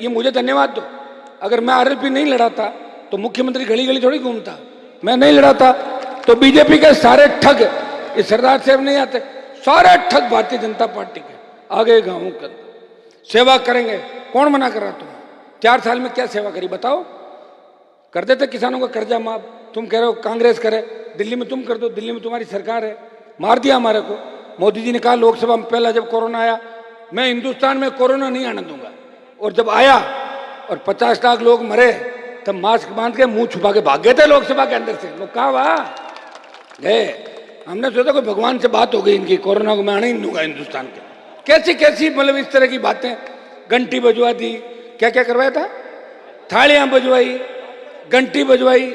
ये मुझे धन्यवाद दो। अगर मैं आरएलपी नहीं लड़ाता तो मुख्यमंत्री गली गली थोड़ी घूमता। मैं नहीं लड़ाता तो बीजेपी के सारे ठग इस सरदार साहब नहीं आते, सारे ठग भारतीय जनता पार्टी के आगे गांवों के अंदर सेवा करेंगे। कौन मना कर रहा? तुम 4 साल में क्या सेवा करी बताओ? कर देते किसानों का कर्जा माफ। तुम कह रहे हो कांग्रेस करे, दिल्ली में तुम कर दो, दिल्ली में तुम्हारी सरकार है। मार दिया हमारे को। मोदी जी ने कहा लोकसभा में पहला जब कोरोना आया, मैं हिंदुस्तान में कोरोना नहीं आने दूंगा, और जब आया और 50 लाख लोग मरे तब मास्क बांध के मुंह छुपा के भाग गए थे लोकसभा के अंदर से। वो कहा वाह गए। हमने सोचा कोई भगवान से बात हो गई इनकी, कोरोना को मैं आने ही नहीं दूंगा हिंदुस्तान के। कैसी कैसी मतलब इस तरह की बातें। घंटी बजवा दी, क्या क्या करवाया था? थालियां बजवाई, घंटी बजवाई,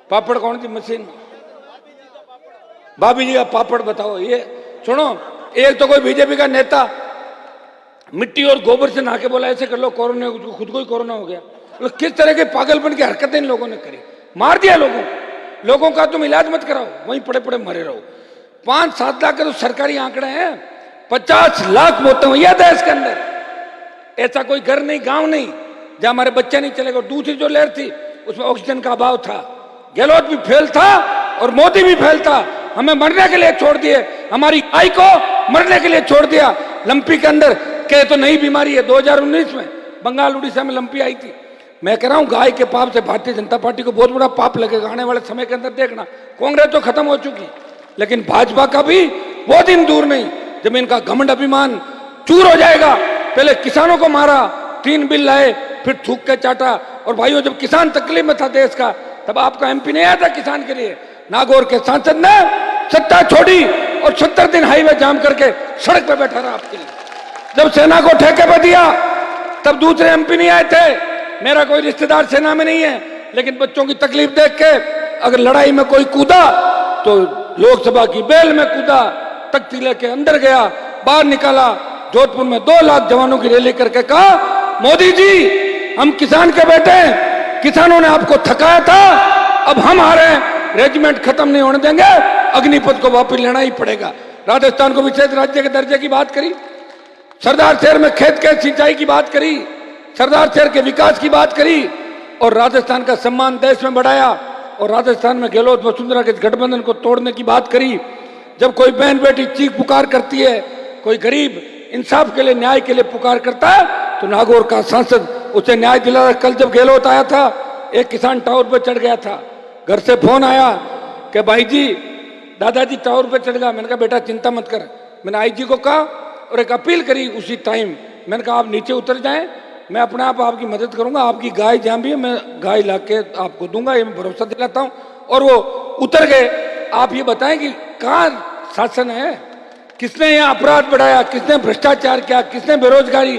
पापड़ कौन सी मशीन? भाभी जी का पापड़ बताओ। ये सुनो, एक तो कोई बीजेपी का नेता मिट्टी और गोबर से नहा के बोला ऐसे कर लो कोरोना, खुद को ही कोरोना हो गया। तो किस तरह के पागलपन की हरकतें इन लोगों ने करी। मार दिया लोगों को। लोगों का तुम इलाज मत कराओ, वहीं पड़े पड़े मरे रहो। 5-7 लाख के तो सरकारी आंकड़े हैं, 50 लाख मौतें हुई है देश के अंदर। ऐसा कोई घर नहीं, गांव नहीं जहां हमारे बच्चे नहीं चले गए। दूसरी जो लहर थी उसमें ऑक्सीजन का अभाव था। गहलोत भी फेल था और मोदी भी फेल था। हमें मरने के लिए छोड़ दिए, हमारी आई को मरने के लिए छोड़ दिया। लंपी के अंदर के तो नई बीमारी है। 2019 में बंगाल उड़ीसा में लंपी आई थी। मैं कह रहा हूं गाय के पाप से भारतीय जनता पार्टी को बहुत बड़ा पाप लगेगा आने वाले समय के अंदर। देखना, कांग्रेस तो खत्म हो चुकी, लेकिन भाजपा का भी वो दिन दूर नहीं जब इनका घमंड अभिमान चूर हो जाएगा। पहले किसानों को मारा, 3 बिल लाए, फिर थूक के चाटा। और भाइयों, जब किसान तकलीफ में था देश का, तब आपका एमपी नहीं आया था किसान के लिए। नागौर के सांसद ने सत्ता छोड़ी और 70 दिन हाईवे जाम करके सड़क पे बैठा रहा आपके लिए। जब सेना को ठेके पे दिया तब दूसरे एमपी नहीं आए थे। मेरा कोई रिश्तेदार सेना में नहीं है, लेकिन बच्चों की तकलीफ देख के अगर लड़ाई में कोई कूदा तो लोकसभा की बेल में कूदा, तख्ती लेके अंदर गया, बाहर निकाला। जोधपुर में 2 लाख जवानों की रैली करके कहा मोदी जी हम किसान के बेटे हैं, किसानों ने आपको थकाया था, अब हम आ रहे हैं, रेजिमेंट खत्म नहीं होने देंगे, अग्निपथ को वापस लेना ही पड़ेगा। राजस्थान को विशेष राज्य के दर्जे की बात करी, सरदार शहर में खेत के सिंचाई की बात करी, सरदार शहर के विकास की बात करी, और राजस्थान का सम्मान देश में बढ़ाया। और राजस्थान में गहलोत वसुंधरा के गठबंधन को तोड़ने की बात करी। जब कोई बहन बेटी चीख पुकार करती है, कोई गरीब इंसाफ के लिए, न्याय के लिए पुकार करता है, तो नागौर का सांसद उसे न्याय दिला। कल जब गहलोत आया था, एक किसान टावर पर चढ़ गया था, घर से फोन आया कि भाई जी दादाजी टावर पर चढ़ गया। मैंने कहा बेटा चिंता मत कर। मैंने आईजी को कहा और एक अपील करी उसी टाइम। मैंने कहा आप नीचे उतर जाएं, मैं अपने आप आपकी मदद करूंगा, आपकी गाय जहां भी है मैं गाय ला के आपको दूंगा, ये मैं भरोसा दिलाता हूं। और वो उतर गए। आप ये बताएं कि कहाँ शासन है? किसने यहाँ अपराध बढ़ाया? किसने भ्रष्टाचार किया? किसने बेरोजगारी?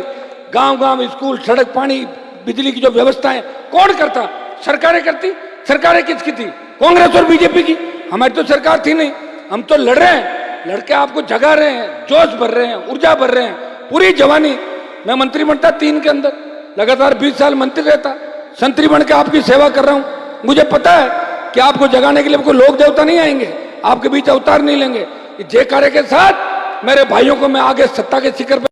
गांव गांव स्कूल, सड़क, पानी, बिजली की जो व्यवस्था है कौन करता? सरकारें करती। सरकारें किसकी थी? कांग्रेस और बीजेपी की। हमारी तो सरकार थी नहीं। हम तो लड़ रहे हैं, लड़के आपको जगा रहे हैं, जोश भर रहे हैं, ऊर्जा भर रहे हैं, पूरी जवानी। मैं मंत्री बनता 3 के अंदर, लगातार 20 साल मंत्री रहता, संतरी बन के आपकी सेवा कर रहा हूं। मुझे पता है कि आपको जगाने के लिए कोई लोक देवता नहीं आएंगे, आपके बीच अवतार नहीं लेंगे। जय कार्य के साथ मेरे भाइयों को मैं आगे सत्ता के शिखर पे